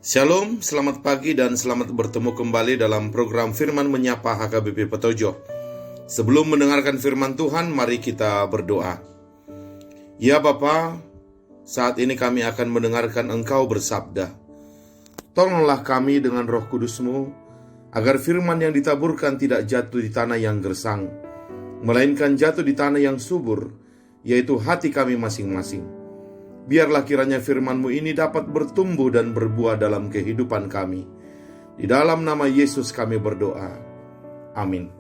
Shalom, selamat pagi dan selamat bertemu kembali dalam program Firman Menyapa HKBP Petojo. Sebelum mendengarkan firman Tuhan, mari kita berdoa. Ya Bapa, saat ini kami akan mendengarkan Engkau bersabda. Tolonglah kami dengan Roh Kudus-Mu, agar firman yang ditaburkan tidak jatuh di tanah yang gersang, melainkan jatuh di tanah yang subur, yaitu hati kami masing-masing. Biarlah kiranya firman-Mu ini dapat bertumbuh dan berbuah dalam kehidupan kami. Di dalam nama Yesus kami berdoa. Amin.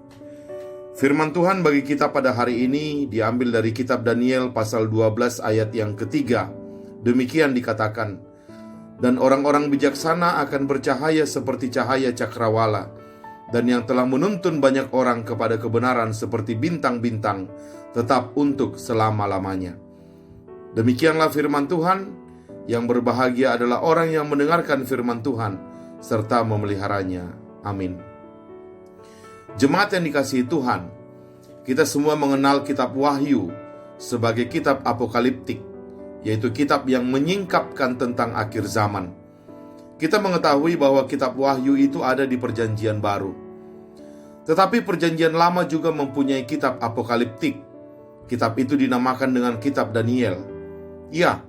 Firman Tuhan bagi kita pada hari ini diambil dari kitab Daniel pasal 12 ayat yang ketiga. Demikian dikatakan, dan orang-orang bijaksana akan bercahaya seperti cahaya cakrawala, dan yang telah menuntun banyak orang kepada kebenaran seperti bintang-bintang, tetap untuk selama-lamanya. Demikianlah firman Tuhan. Yang berbahagia adalah orang yang mendengarkan firman Tuhan serta memeliharanya. Amin. Jemaat yang dikasihi Tuhan, kita semua mengenal kitab Wahyu sebagai kitab apokaliptik, yaitu kitab yang menyingkapkan tentang akhir zaman. Kita mengetahui bahwa kitab Wahyu itu ada di Perjanjian Baru. Tetapi Perjanjian Lama juga mempunyai kitab apokaliptik. Kitab itu dinamakan dengan kitab Daniel. Ya,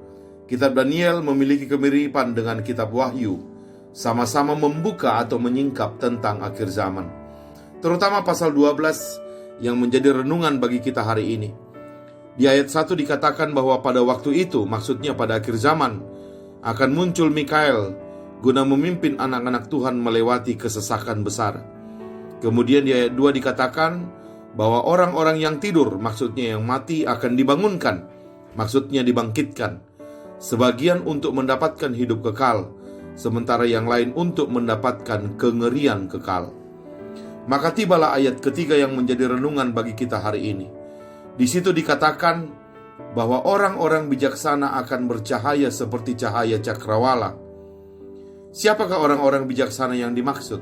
kitab Daniel memiliki kemiripan dengan kitab Wahyu, sama-sama membuka atau menyingkap tentang akhir zaman. Terutama pasal 12 yang menjadi renungan bagi kita hari ini. Di ayat 1 dikatakan bahwa pada waktu itu, maksudnya pada akhir zaman, akan muncul Mikael guna memimpin anak-anak Tuhan melewati kesesakan besar. Kemudian di ayat 2 dikatakan bahwa orang-orang yang tidur, maksudnya yang mati, akan dibangunkan, maksudnya dibangkitkan, sebagian untuk mendapatkan hidup kekal, sementara yang lain untuk mendapatkan kengerian kekal. Maka tibalah ayat ketiga yang menjadi renungan bagi kita hari ini. Di situ dikatakan bahwa orang-orang bijaksana akan bercahaya seperti cahaya cakrawala. Siapakah orang-orang bijaksana yang dimaksud?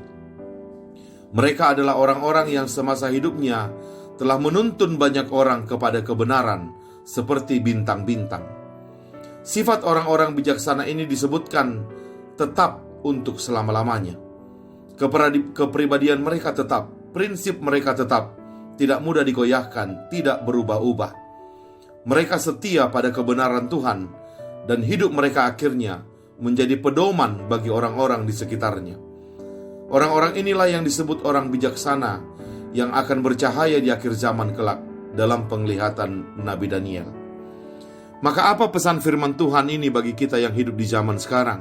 Mereka adalah orang-orang yang semasa hidupnya telah menuntun banyak orang kepada kebenaran, seperti bintang-bintang. Sifat orang-orang bijaksana ini disebutkan tetap untuk selama-lamanya. Kepribadian mereka tetap, prinsip mereka tetap, tidak mudah digoyahkan, tidak berubah-ubah. Mereka setia pada kebenaran Tuhan, dan hidup mereka akhirnya menjadi pedoman bagi orang-orang di sekitarnya. Orang-orang inilah yang disebut orang bijaksana, yang akan bercahaya di akhir zaman kelak, dalam penglihatan Nabi Daniel. Maka apa pesan firman Tuhan ini bagi kita yang hidup di zaman sekarang?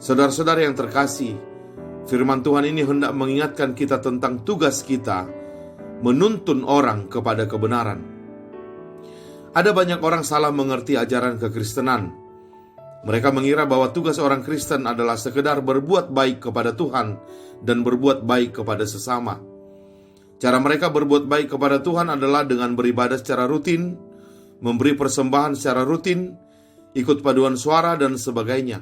Saudara-saudara yang terkasih, firman Tuhan ini hendak mengingatkan kita tentang tugas kita menuntun orang kepada kebenaran. Ada banyak orang salah mengerti ajaran kekristenan. Mereka mengira bahwa tugas orang Kristen adalah sekedar berbuat baik kepada Tuhan dan berbuat baik kepada sesama. Cara mereka berbuat baik kepada Tuhan adalah dengan beribadah secara rutin, memberi persembahan secara rutin, ikut paduan suara, dan sebagainya.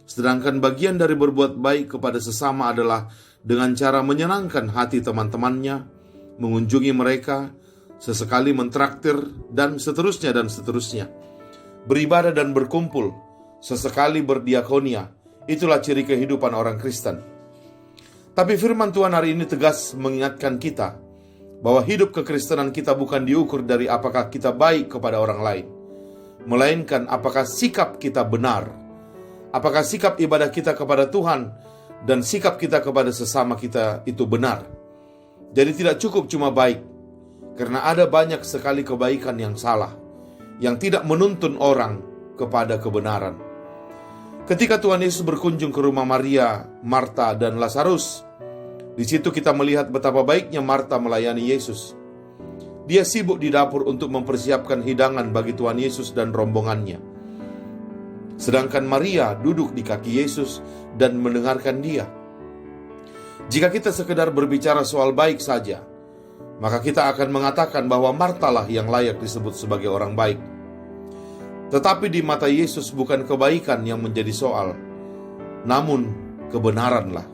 Sedangkan bagian dari berbuat baik kepada sesama adalah dengan cara menyenangkan hati teman-temannya, mengunjungi mereka, sesekali mentraktir, dan seterusnya dan seterusnya. Beribadah dan berkumpul, sesekali berdiakonia, itulah ciri kehidupan orang Kristen. Tapi firman Tuhan hari ini tegas mengingatkan kita bahwa hidup kekristenan kita bukan diukur dari apakah kita baik kepada orang lain, melainkan apakah sikap kita benar, apakah sikap ibadah kita kepada Tuhan dan sikap kita kepada sesama kita itu benar. Jadi tidak cukup cuma baik, karena ada banyak sekali kebaikan yang salah, yang tidak menuntun orang kepada kebenaran. Ketika Tuhan Yesus berkunjung ke rumah Maria, Marta, dan Lazarus, di situ kita melihat betapa baiknya Marta melayani Yesus. Dia sibuk di dapur untuk mempersiapkan hidangan bagi Tuhan Yesus dan rombongannya. Sedangkan Maria duduk di kaki Yesus dan mendengarkan dia. Jika kita sekedar berbicara soal baik saja, maka kita akan mengatakan bahwa Marta lah yang layak disebut sebagai orang baik. Tetapi di mata Yesus bukan kebaikan yang menjadi soal, namun kebenaranlah.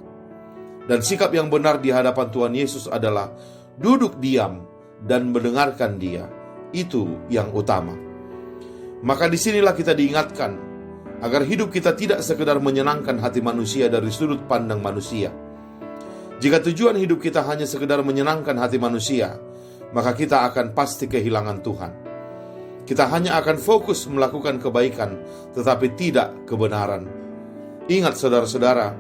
Dan sikap yang benar di hadapan Tuhan Yesus adalah duduk diam dan mendengarkan dia. Itu yang utama. Maka disinilah kita diingatkan agar hidup kita tidak sekedar menyenangkan hati manusia dari sudut pandang manusia. Jika tujuan hidup kita hanya sekedar menyenangkan hati manusia, maka kita akan pasti kehilangan Tuhan. Kita hanya akan fokus melakukan kebaikan, tetapi tidak kebenaran. Ingat saudara-saudara,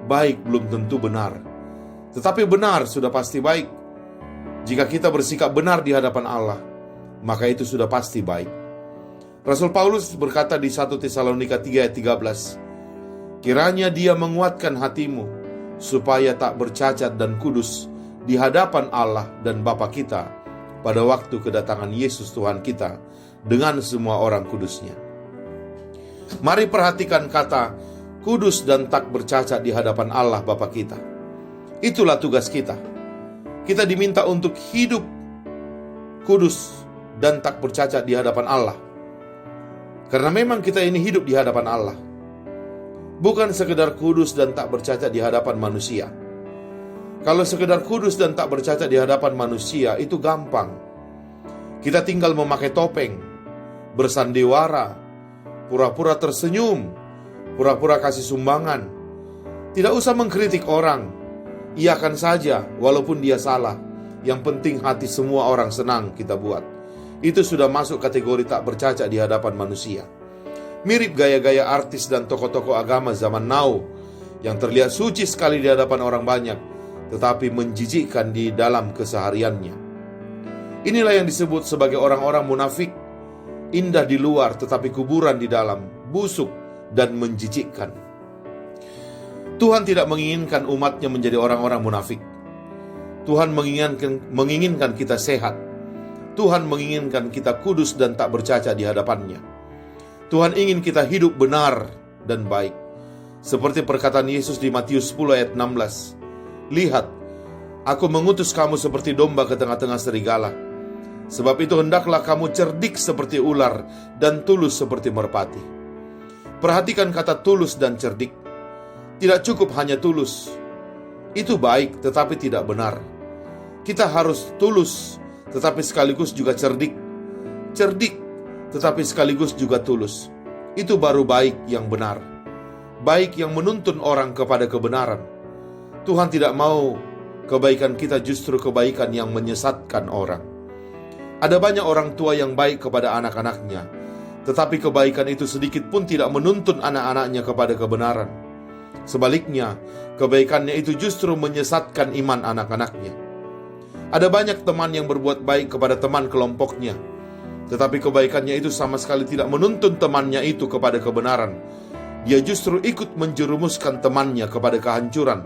baik belum tentu benar, tetapi benar sudah pasti baik. Jika kita bersikap benar di hadapan Allah, maka itu sudah pasti baik. Rasul Paulus berkata di 1 Tesalonika 3 ayat 13, kiranya Dia menguatkan hatimu, supaya tak bercacat dan kudus di hadapan Allah dan Bapa kita pada waktu kedatangan Yesus Tuhan kita dengan semua orang kudusnya. Mari perhatikan kata kudus dan tak bercacat di hadapan Allah Bapa kita. Itulah tugas kita. Kita diminta untuk hidup kudus dan tak bercacat di hadapan Allah. Karena memang kita ini hidup di hadapan Allah. Bukan sekedar kudus dan tak bercacat di hadapan manusia. Kalau sekedar kudus dan tak bercacat di hadapan manusia, itu gampang. Kita tinggal memakai topeng, bersandiwara, pura-pura tersenyum, pura-pura kasih sumbangan. Tidak usah mengkritik orang. Iakan saja, walaupun dia salah. Yang penting hati semua orang senang kita buat. Itu sudah masuk kategori tak bercacat di hadapan manusia. Mirip gaya-gaya artis dan tokoh-tokoh agama zaman now yang terlihat suci sekali di hadapan orang banyak, tetapi menjijikkan di dalam kesehariannya. Inilah yang disebut sebagai orang-orang munafik, indah di luar tetapi kuburan di dalam, busuk dan menjijikkan. Tuhan tidak menginginkan umatnya menjadi orang-orang munafik. Tuhan menginginkan kita sehat. Tuhan menginginkan kita kudus dan tak bercacat di hadapannya. Tuhan ingin kita hidup benar dan baik. Seperti perkataan Yesus di Matius 10 ayat 16. Lihat, aku mengutus kamu seperti domba ke tengah-tengah serigala. Sebab itu hendaklah kamu cerdik seperti ular dan tulus seperti merpati. Perhatikan kata tulus dan cerdik. Tidak cukup hanya tulus. Itu baik tetapi tidak benar. Kita harus tulus tetapi sekaligus juga cerdik. Cerdik tetapi sekaligus juga tulus. Itu baru baik yang benar. Baik yang menuntun orang kepada kebenaran. Tuhan tidak mau kebaikan kita justru kebaikan yang menyesatkan orang. Ada banyak orang tua yang baik kepada anak-anaknya, tetapi kebaikan itu sedikit pun tidak menuntun anak-anaknya kepada kebenaran. Sebaliknya, kebaikannya itu justru menyesatkan iman anak-anaknya. Ada banyak teman yang berbuat baik kepada teman kelompoknya, tetapi kebaikannya itu sama sekali tidak menuntun temannya itu kepada kebenaran. Dia justru ikut menjerumuskan temannya kepada kehancuran.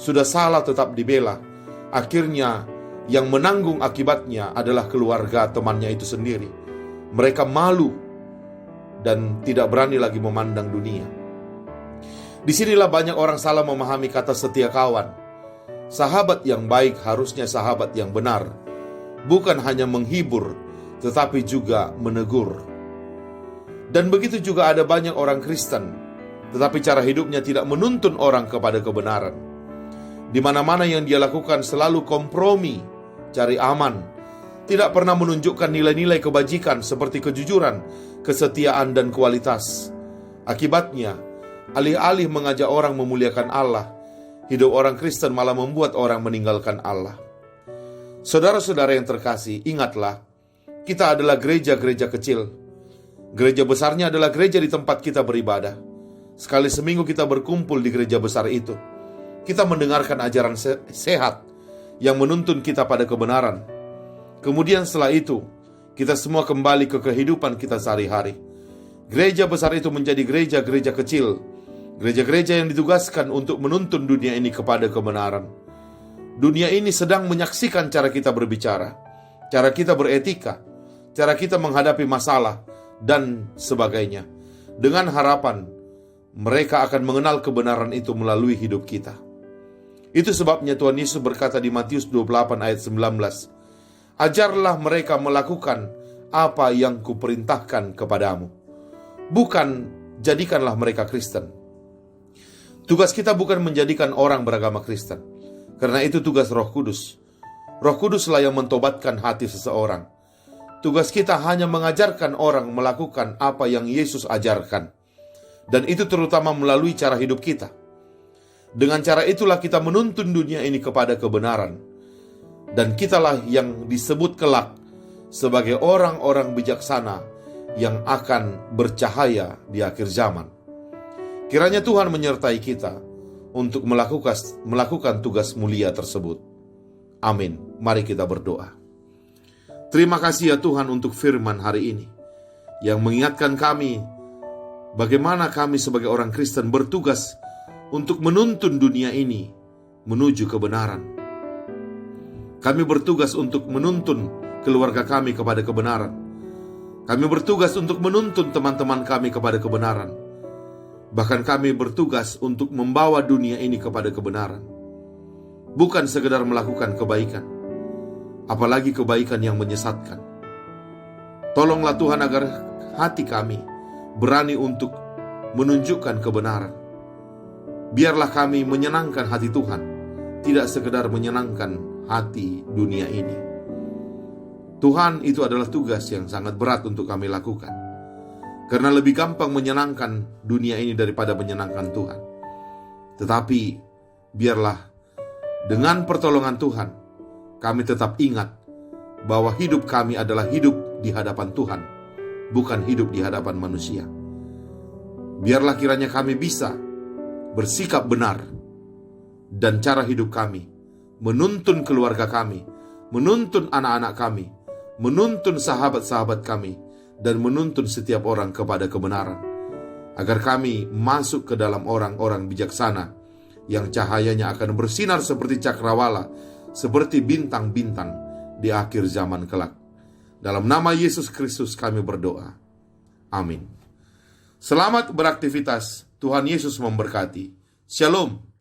Sudah salah tetap dibela. Akhirnya yang menanggung akibatnya adalah keluarga temannya itu sendiri. Mereka malu dan tidak berani lagi memandang dunia. Disinilah banyak orang salah memahami kata setia kawan. Sahabat yang baik harusnya sahabat yang benar, bukan hanya menghibur, tetapi juga menegur. Dan begitu juga ada banyak orang Kristen, tetapi cara hidupnya tidak menuntun orang kepada kebenaran. Di mana-mana yang dia lakukan selalu kompromi, cari aman, tidak pernah menunjukkan nilai-nilai kebajikan seperti kejujuran, kesetiaan, dan kualitas. Akibatnya, alih-alih mengajak orang memuliakan Allah, hidup orang Kristen malah membuat orang meninggalkan Allah. Saudara-saudara yang terkasih, ingatlah, kita adalah gereja-gereja kecil. Gereja besarnya adalah gereja di tempat kita beribadah. Sekali seminggu kita berkumpul di gereja besar itu. Kita mendengarkan ajaran sehat yang menuntun kita pada kebenaran. Kemudian setelah itu, kita semua kembali ke kehidupan kita sehari-hari. Gereja besar itu menjadi gereja-gereja kecil. Gereja-gereja yang ditugaskan untuk menuntun dunia ini kepada kebenaran. Dunia ini sedang menyaksikan cara kita berbicara, cara kita beretika, cara kita menghadapi masalah, dan sebagainya. Dengan harapan mereka akan mengenal kebenaran itu melalui hidup kita. Itu sebabnya Tuhan Yesus berkata di Matius 28 ayat 19, ajarlah mereka melakukan apa yang kuperintahkan kepadamu. Bukan jadikanlah mereka Kristen. Tugas kita bukan menjadikan orang beragama Kristen, karena itu tugas Roh Kudus. Roh Kuduslah yang mentobatkan hati seseorang. Tugas kita hanya mengajarkan orang melakukan apa yang Yesus ajarkan. Dan itu terutama melalui cara hidup kita. Dengan cara itulah kita menuntun dunia ini kepada kebenaran. Dan kitalah yang disebut kelak sebagai orang-orang bijaksana yang akan bercahaya di akhir zaman. Kiranya Tuhan menyertai kita untuk melakukan tugas mulia tersebut. Amin. Mari kita berdoa. Terima kasih ya Tuhan untuk firman hari ini, yang mengingatkan kami bagaimana kami sebagai orang Kristen bertugas untuk menuntun dunia ini menuju kebenaran. Kami bertugas untuk menuntun keluarga kami kepada kebenaran. Kami bertugas untuk menuntun teman-teman kami kepada kebenaran. Bahkan kami bertugas untuk membawa dunia ini kepada kebenaran. Bukan sekedar melakukan kebaikan, apalagi kebaikan yang menyesatkan. Tolonglah Tuhan agar hati kami berani untuk menunjukkan kebenaran. Biarlah kami menyenangkan hati Tuhan, tidak sekedar menyenangkan hati dunia ini. Tuhan, itu adalah tugas yang sangat berat untuk kami lakukan, karena lebih gampang menyenangkan dunia ini daripada menyenangkan Tuhan. Tetapi biarlah dengan pertolongan Tuhan, kami tetap ingat bahwa hidup kami adalah hidup di hadapan Tuhan, bukan hidup di hadapan manusia. Biarlah kiranya kami bisa bersikap benar, dan cara hidup kami menuntun keluarga kami, menuntun anak-anak kami, menuntun sahabat-sahabat kami, dan menuntun setiap orang kepada kebenaran, agar kami masuk ke dalam orang-orang bijaksana yang cahayanya akan bersinar seperti cakrawala, seperti bintang-bintang di akhir zaman kelak. Dalam nama Yesus Kristus kami berdoa. Amin. Selamat beraktivitas. Tuhan Yesus memberkati. Shalom.